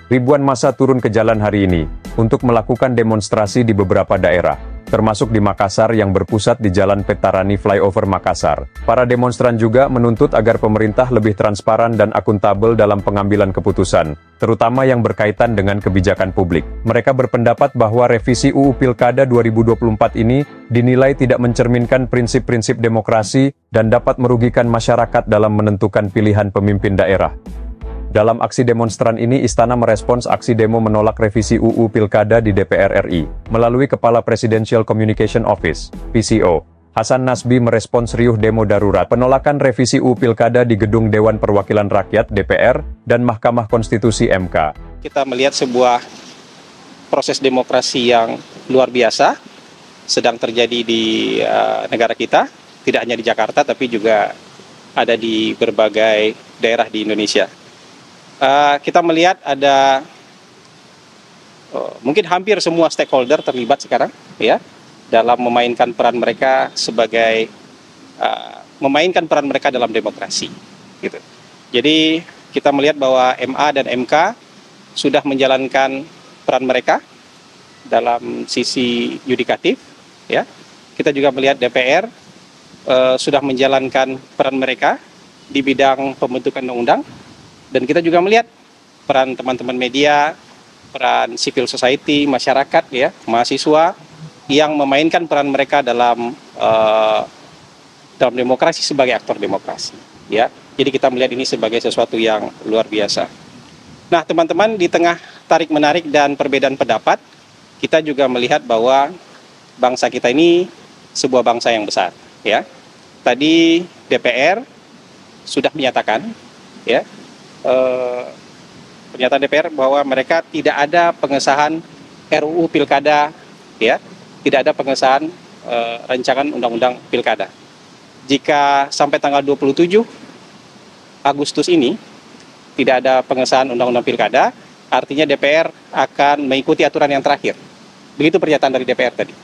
Ribuan massa turun ke jalan hari ini untuk melakukan demonstrasi di beberapa daerah, termasuk di Makassar yang berpusat di Jalan Petarani Flyover Makassar. Para demonstran juga menuntut agar pemerintah lebih transparan dan akuntabel dalam pengambilan keputusan, terutama yang berkaitan dengan kebijakan publik. Mereka berpendapat bahwa revisi UU Pilkada 2024 ini dinilai tidak mencerminkan prinsip-prinsip demokrasi dan dapat merugikan masyarakat dalam menentukan pilihan pemimpin daerah. Dalam aksi demonstran ini, Istana merespons aksi demo menolak revisi UU Pilkada di DPR RI. Melalui Kepala Presidential Communication Office, PCO, Hasan Nasbi merespons riuh demo darurat penolakan revisi UU Pilkada di Gedung Dewan Perwakilan Rakyat DPR dan Mahkamah Konstitusi MK. Kita melihat sebuah proses demokrasi yang luar biasa sedang terjadi di negara kita, tidak hanya di Jakarta tapi juga ada di berbagai daerah di Indonesia. Kita melihat ada mungkin hampir semua stakeholder terlibat sekarang ya dalam memainkan peran mereka sebagai memainkan peran mereka dalam demokrasi gitu. Jadi kita melihat bahwa MA dan MK sudah menjalankan peran mereka dalam sisi yudikatif ya. Kita juga melihat DPR sudah menjalankan peran mereka di bidang pembentukan undang-undang. Dan kita juga melihat peran teman-teman media, peran civil society, masyarakat, ya, mahasiswa yang memainkan peran mereka dalam demokrasi sebagai aktor demokrasi. Ya, jadi kita melihat ini sebagai sesuatu yang luar biasa. Nah, teman-teman, di tengah tarik-menarik dan perbedaan pendapat, kita juga melihat bahwa bangsa kita ini sebuah bangsa yang besar. Ya, tadi DPR sudah menyatakan, ya. Pernyataan DPR bahwa mereka tidak ada pengesahan RUU Pilkada, ya, tidak ada pengesahan rancangan undang-undang Pilkada. Jika sampai tanggal 27 Agustus ini tidak ada pengesahan undang-undang Pilkada, artinya DPR akan mengikuti aturan yang terakhir. Begitu pernyataan dari DPR tadi.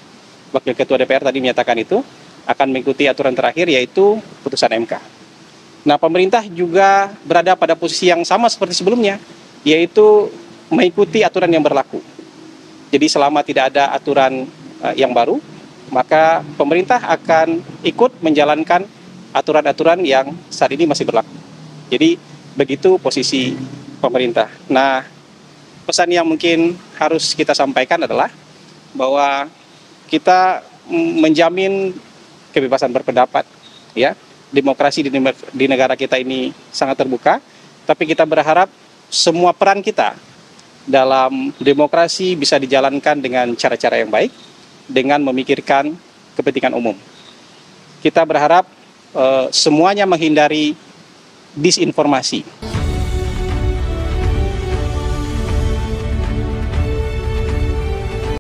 Wakil Ketua DPR tadi menyatakan itu akan mengikuti aturan terakhir, yaitu putusan MK. Nah, pemerintah juga berada pada posisi yang sama seperti sebelumnya, yaitu mengikuti aturan yang berlaku. Jadi selama tidak ada aturan yang baru, maka pemerintah akan ikut menjalankan aturan-aturan yang saat ini masih berlaku. Jadi begitu posisi pemerintah. Nah, pesan yang mungkin harus kita sampaikan adalah bahwa kita menjamin kebebasan berpendapat, ya. Demokrasi di negara kita ini sangat terbuka, tapi kita berharap semua peran kita dalam demokrasi bisa dijalankan dengan cara-cara yang baik, dengan memikirkan kepentingan umum. Kita berharap semuanya menghindari disinformasi.